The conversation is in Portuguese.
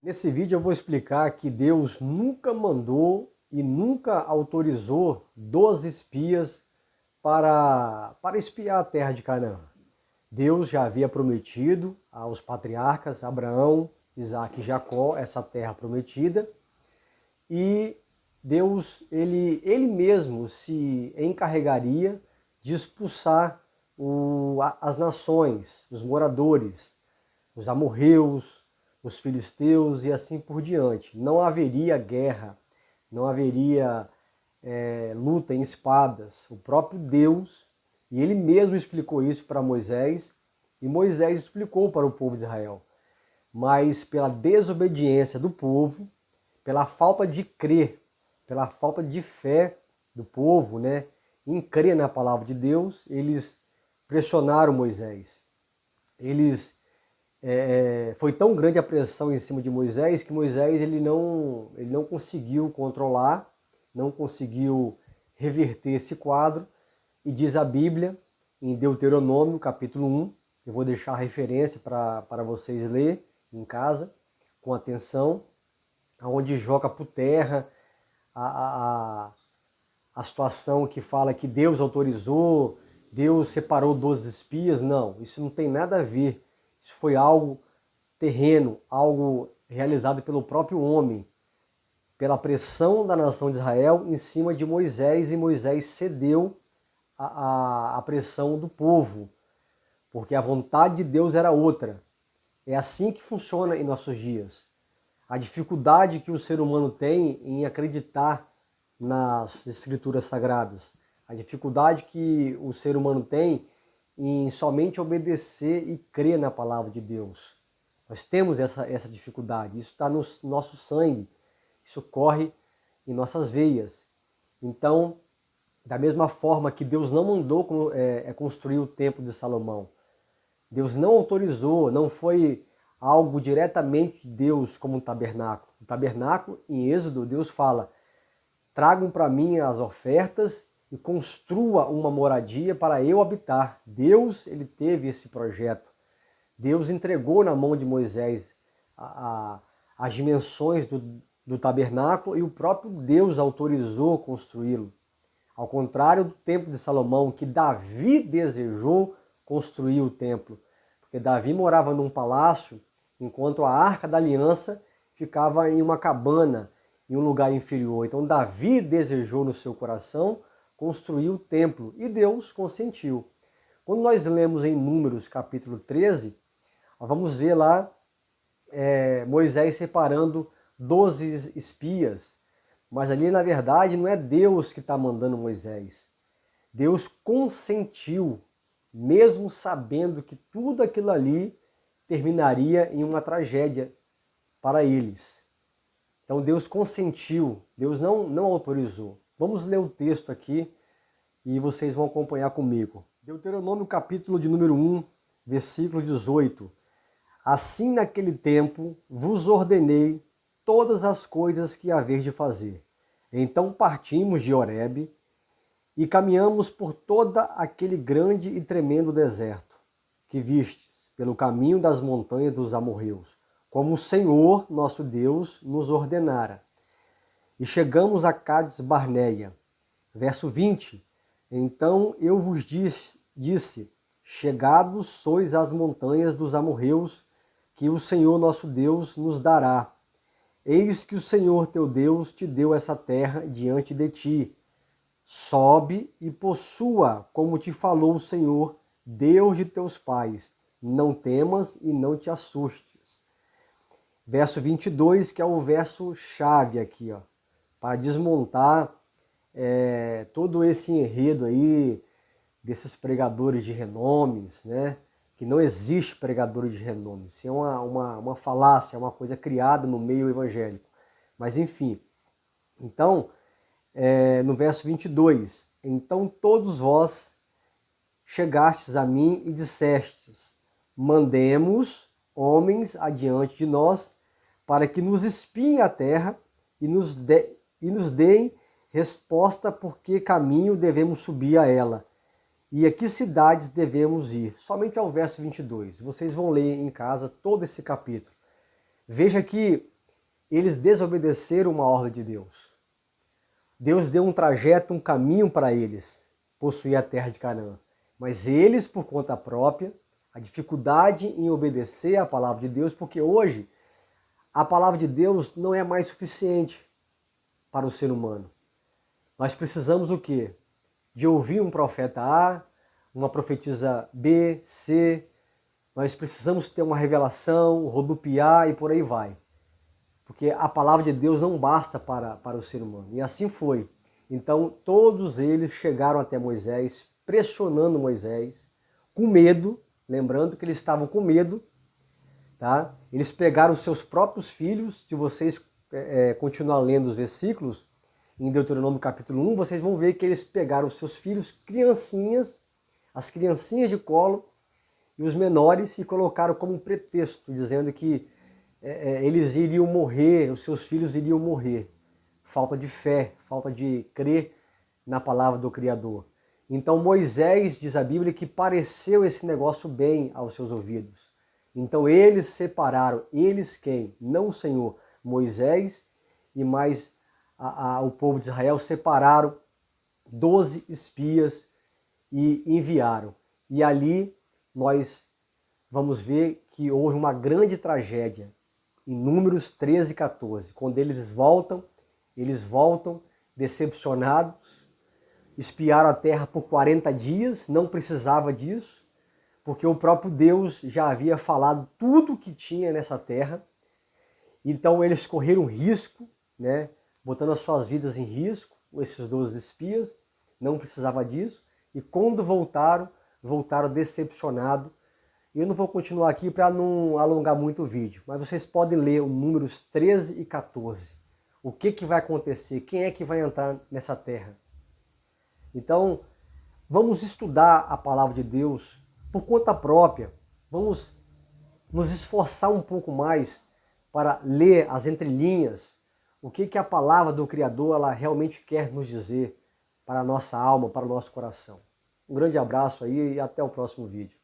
Nesse vídeo eu vou explicar que Deus nunca mandou e nunca autorizou 12 espias para espiar a terra de Canaã. Deus já havia prometido aos patriarcas Abraão, Isaque e Jacó essa terra prometida, e Deus ele mesmo se encarregaria de expulsar as nações, os moradores, os amorreus, os filisteus e assim por diante. Não haveria guerra, não haveria luta em espadas. O próprio Deus, e ele mesmo explicou isso para Moisés, e Moisés explicou para o povo de Israel. Mas pela desobediência do povo, pela falta de crer, pela falta de fé do povo, em crer na palavra de Deus, eles pressionaram Moisés. Foi tão grande a pressão em cima de Moisés que Moisés ele não conseguiu controlar, não conseguiu reverter esse quadro, e diz a Bíblia em Deuteronômio capítulo 1, eu vou deixar a referência para vocês ler em casa com atenção, onde joga por terra a situação que fala que Deus autorizou, Deus separou 12 espias. Não, isso não tem nada a ver. Isso foi algo terreno, algo realizado pelo próprio homem, pela pressão da nação de Israel em cima de Moisés, e Moisés cedeu à pressão do povo, porque a vontade de Deus era outra. É assim que funciona em nossos dias. A dificuldade que o ser humano tem em acreditar nas escrituras sagradas, a dificuldade que o ser humano tem em somente obedecer e crer na palavra de Deus. Nós temos essa dificuldade, isso está no nosso sangue, isso corre em nossas veias. Então, da mesma forma que Deus não mandou construir o templo de Salomão, Deus não autorizou, não foi algo diretamente de Deus como um tabernáculo. O tabernáculo, em Êxodo, Deus fala: tragam para mim as ofertas e construa uma moradia para eu habitar. Deus, ele teve esse projeto. Deus entregou na mão de Moisés as dimensões do tabernáculo, e o próprio Deus autorizou construí-lo. Ao contrário do templo de Salomão, que Davi desejou construir o templo, porque Davi morava num palácio, enquanto a Arca da Aliança ficava em uma cabana, em um lugar inferior. Então Davi desejou no seu coração construir o templo, e Deus consentiu. Quando nós lemos em Números capítulo 13, vamos ver lá Moisés separando 12 espias, mas ali na verdade não é Deus que está mandando Moisés. Deus consentiu, mesmo sabendo que tudo aquilo ali terminaria em uma tragédia para eles. Então Deus consentiu, Deus não autorizou. Vamos ler o texto aqui e vocês vão acompanhar comigo. Deuteronômio capítulo de número 1, versículo 18. Assim naquele tempo vos ordenei todas as coisas que haveis de fazer. Então partimos de Horebe e caminhamos por todo aquele grande e tremendo deserto que vistes, pelo caminho das montanhas dos amorreus, como o Senhor nosso Deus nos ordenara. E chegamos a Cádiz Barneia. Verso 20. Então eu vos disse, chegados sois às montanhas dos amorreus, que o Senhor nosso Deus nos dará. Eis que o Senhor teu Deus te deu essa terra diante de ti. Sobe e possua, como te falou o Senhor, Deus de teus pais. Não temas e não te assustes. Verso 22, que é o verso chave aqui, para desmontar todo esse enredo aí desses pregadores de renomes, que não existe pregadores de renome. Isso é uma falácia, é uma coisa criada no meio evangélico. Mas enfim, então, no verso 22, então todos vós chegastes a mim e dissestes, mandemos homens adiante de nós, para que nos espiem a terra e nos deem resposta por que caminho devemos subir a ela, e a que cidades devemos ir. Somente ao verso 22. Vocês vão ler em casa todo esse capítulo. Veja que eles desobedeceram uma ordem de Deus. Deus deu um trajeto, um caminho para eles possuir a terra de Canaã. Mas eles, por conta própria, a dificuldade em obedecer à palavra de Deus, porque hoje a palavra de Deus não é mais suficiente para o ser humano. Nós precisamos o quê? De ouvir um profeta A, uma profetisa B, C. Nós precisamos ter uma revelação, rodopiar e por aí vai. Porque a palavra de Deus não basta para o ser humano. E assim foi. Então todos eles chegaram até Moisés, pressionando Moisés, com medo, lembrando que eles estavam com medo, tá? Eles pegaram os seus próprios filhos. Se vocês continuar lendo os versículos, em Deuteronômio capítulo 1, vocês vão ver que eles pegaram os seus filhos, criancinhas, as criancinhas de colo e os menores, e colocaram como um pretexto, dizendo que eles iriam morrer, os seus filhos iriam morrer. Falta de fé, falta de crer na palavra do Criador. Então Moisés, diz a Bíblia, que pareceu esse negócio bem aos seus ouvidos. Então eles separaram, eles quem? Não o Senhor, Moisés e mais o povo de Israel separaram 12 espias e enviaram. E ali nós vamos ver que houve uma grande tragédia em Números 13 e 14. Quando eles voltam decepcionados, espiaram a terra por 40 dias, não precisava disso, porque o próprio Deus já havia falado tudo o que tinha nessa terra. Então eles correram risco, né, botando as suas vidas em risco, esses 12 espias, não precisava disso. E quando voltaram decepcionados. Eu não vou continuar aqui para não alongar muito o vídeo, mas vocês podem ler o Números 13 e 14. O que vai acontecer? Quem é que vai entrar nessa terra? Então, vamos estudar a palavra de Deus por conta própria. Vamos nos esforçar um pouco mais para ler as entrelinhas, o que a palavra do Criador ela realmente quer nos dizer para a nossa alma, para o nosso coração. Um grande abraço aí e até o próximo vídeo.